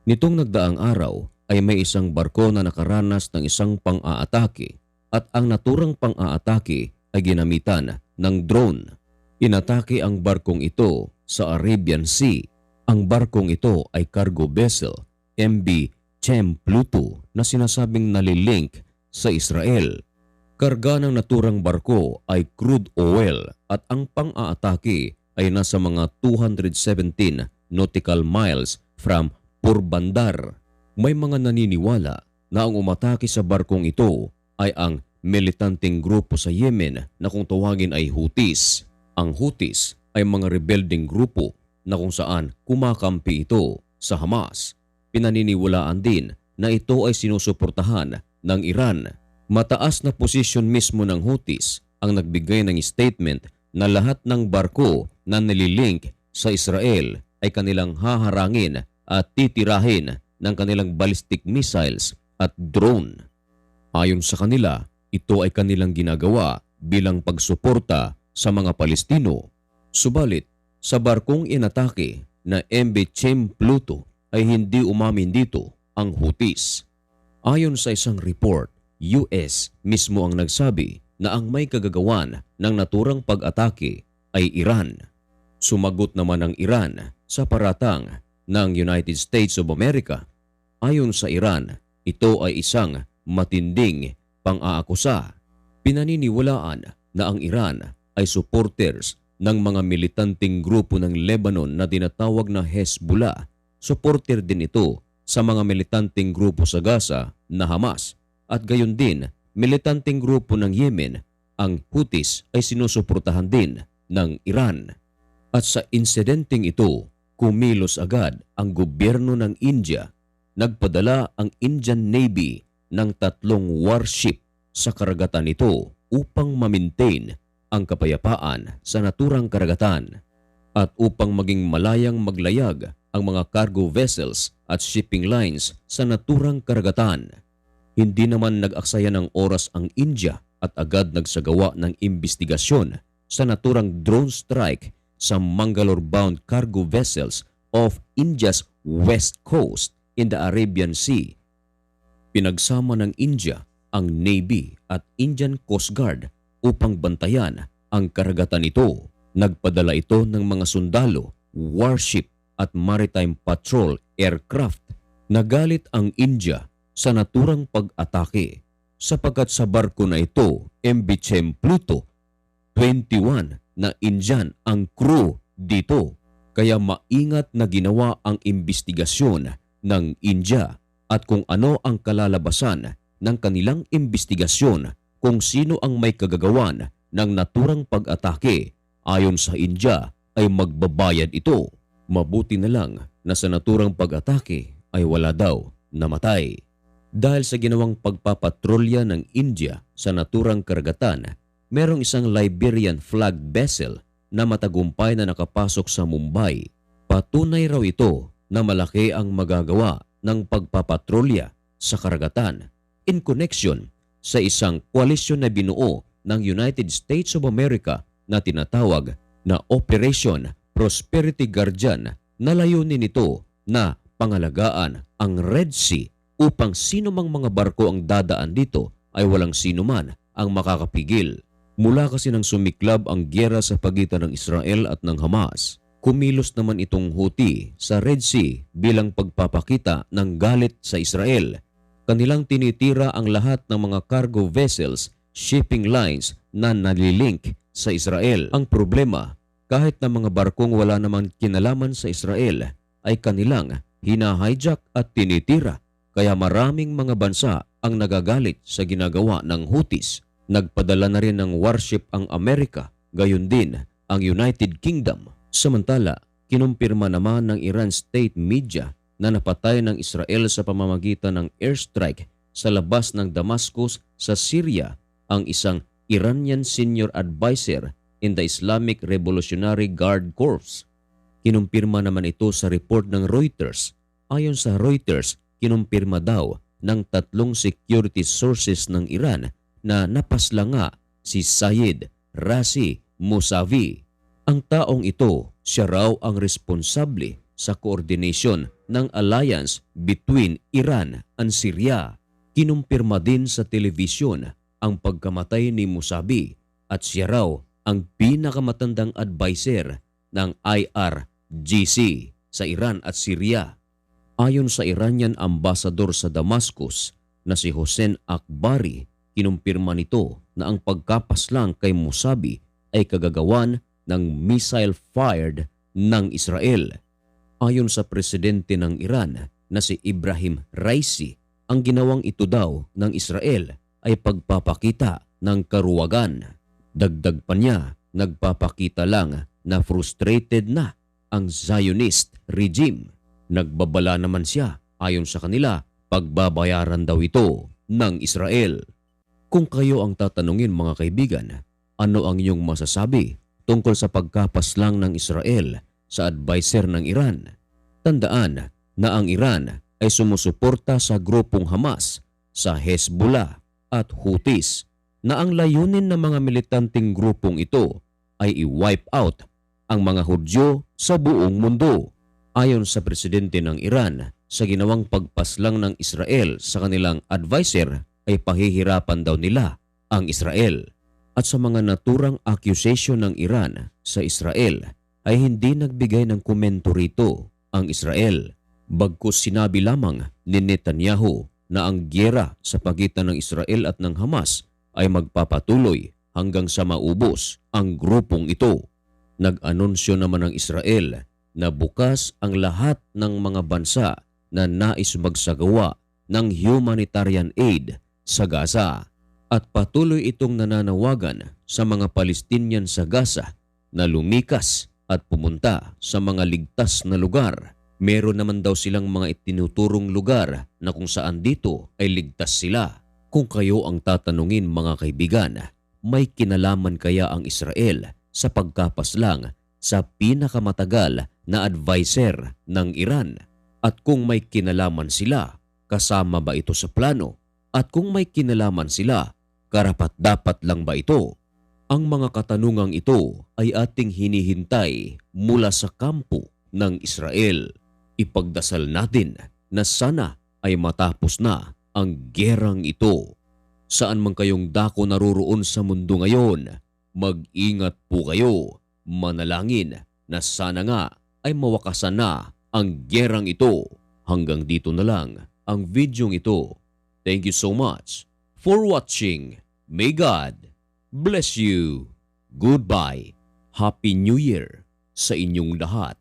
Nitong nagdaang araw ay may isang barko na nakaranas ng isang pang-aatake at ang naturang pang-aatake ay ginamitan ng drone. Inatake ang barkong ito sa Arabian Sea. Ang barkong ito ay cargo vessel MV Chem Pluto na sinasabing nalilink sa Israel. Karga ng naturang barko ay crude oil at ang pang-aatake ay nasa mga 217 nautical miles from Porbandar. May mga naniniwala na ang umatake sa barkong ito ay ang militanteng grupo sa Yemen na kung tawagin ay Houthis. Ang Houthis ay mga rebelding grupo na kung saan kumakampi ito sa Hamas. Pinaniniwalaan din na ito ay sinusuportahan ng Iran. Mataas na posisyon mismo ng Houthis ang nagbigay ng statement na lahat ng barko na nililink sa Israel ay kanilang haharangin at titirahin ng kanilang ballistic missiles at drone. Ayon sa kanila, ito ay kanilang ginagawa bilang pagsuporta sa mga Palestino. Subalit, sa barkong inatake na MV Chem Pluto ay hindi umamin dito ang Houthis. Ayon sa isang report, US mismo ang nagsabi na ang may kagagawan ng naturang pag-atake ay Iran. Sumagot naman ang Iran sa paratang ng United States of America. Ayon sa Iran, ito ay isang matinding pang-aakusa. Pinaniniwalaan na ang Iran ay supporters ng mga militanteng grupo ng Lebanon na tinatawag na Hezbollah. Supporter din ito sa mga militanteng grupo sa Gaza na Hamas at gayon din militanteng grupo ng Yemen. Ang Houthis ay sinusuportahan din ng Iran. At sa insidenteng ito, kumilos agad ang gobyerno ng India. Nagpadala ang Indian Navy ng 3 warship sa karagatan nito upang ma-maintain ang kapayapaan sa naturang karagatan at upang maging malayang maglayag ang mga cargo vessels at shipping lines sa naturang karagatan. Hindi naman nag-aksaya ng oras ang India at agad nagsagawa ng imbestigasyon sa naturang drone strike sa Mangalore-bound cargo vessels of India's west coast in the Arabian Sea. Pinagsama ng India ang Navy at Indian Coast Guard upang bantayan ang karagatan nito. Nagpadala ito ng mga sundalo, warship at maritime patrol aircraft. Nagalit ang India sa naturang pag-atake sapagkat sa barko na ito, MV Chem Pluto, 21 na Indian ang crew dito. Kaya maingat na ginawa ang imbestigasyon ng India at kung ano ang kalalabasan ng kanilang imbestigasyon kung sino ang may kagagawan ng naturang pag-atake. Ayon sa India ay magbabayad ito. Mabuti na lang na sa naturang pag-atake ay wala daw namatay. Dahil sa ginawang pagpapatrolya ng India sa naturang karagatan, merong isang Liberian flag vessel na matagumpay na nakapasok sa Mumbai. Patunay raw ito na malaki ang magagawa ng pagpapatrolya sa karagatan in connection sa isang koalisyon na binuo ng United States of America na tinatawag na Operation Prosperity Guardian na layunin nito na pangalagaan ang Red Sea upang sino mang mga barko ang dadaan dito ay walang sino man ang makakapigil. Mula kasi nang sumiklab ang gyera sa pagitan ng Israel at ng Hamas, kumilos naman itong Houthi sa Red Sea bilang pagpapakita ng galit sa Israel. Kanilang tinitira ang lahat ng mga cargo vessels, shipping lines na nalilink sa Israel. Ang problema, kahit na mga barkong wala namang kinalaman sa Israel, ay kanilang hina-hijack at tinitira. Kaya maraming mga bansa ang nagagalit sa ginagawa ng Houthis. Nagpadala na rin ng warship ang Amerika, gayon din ang United Kingdom. Samantala, kinumpirma naman ng Iran state media na napatay ng Israel sa pamamagitan ng airstrike sa labas ng Damascus sa Syria ang isang Iranian senior advisor in the Islamic Revolutionary Guard Corps. Kinumpirma naman ito sa report ng Reuters. Ayon sa Reuters, kinumpirma daw ng 3 security sources ng Iran na napasla nga si Sayed Razi Mousavi. Ang taong ito, siya raw ang responsable sa koordinasyon ng alliance between Iran and Syria. Kinumpirma din sa telebisyon ang pagkamatay ni Musabi at siya raw ang pinakamatandang adviser ng IRGC sa Iran at Syria. Ayon sa Iranian ambassador sa Damascus na si Hossein Akbari, kinumpirma nito na ang pagkapaslang kay Musabi ay kagagawan ng missile fired ng Israel. Ayon sa presidente ng Iran na si Ibrahim Raisi, ang ginawang ito daw ng Israel ay pagpapakita ng karuwagan. Dagdag pa niya, nagpapakita lang na frustrated na ang Zionist regime. Nagbabala naman siya, ayon sa kanila, pagbabayaran daw ito ng Israel. Kung kayo ang tatanungin mga kaibigan, ano ang inyong masasabi tungkol sa pagkapaslang ng Israel sa adviser ng Iran? Tandaan na ang Iran ay sumusuporta sa grupong Hamas, sa Hezbollah at Houthis na ang layunin ng mga militanteng grupong ito ay i-wipe out ang mga Hudyo sa buong mundo. Ayon sa presidente ng Iran, sa ginawang pagpaslang ng Israel sa kanilang adviser ay pahihirapan daw nila ang Israel. At sa mga naturang accusation ng Iran sa Israel ay hindi nagbigay ng komento rito ang Israel. Bagkus sinabi lamang ni Netanyahu na ang gyera sa pagitan ng Israel at ng Hamas ay magpapatuloy hanggang sa maubos ang grupong ito. Nag-anunsyo naman ng Israel na bukas ang lahat ng mga bansa na nais magsagawa ng humanitarian aid sa Gaza. At patuloy itong nananawagan sa mga Palestinian sa Gaza na lumikas at pumunta sa mga ligtas na lugar. Meron naman daw silang mga itinuturong lugar na kung saan dito ay ligtas sila. Kung kayo ang tatanungin mga kaibigan, may kinalaman kaya ang Israel sa pagkapaslang sa pinakamatagal na adviser ng Iran? At kung may kinalaman sila, kasama ba ito sa plano? At kung may kinalaman sila, karapat-dapat lang ba ito? Ang mga katanungang ito ay ating hinihintay mula sa kampo ng Israel. Ipagdasal natin na sana ay matapos na ang gerang ito. Saan man kayong dako naroroon sa mundo ngayon, mag-ingat po kayo. Manalangin na sana nga ay mawakasan na ang gerang ito. Hanggang dito na lang ang videong ito. Thank you so much for watching. May God bless you. Goodbye. Happy New Year sa inyong lahat.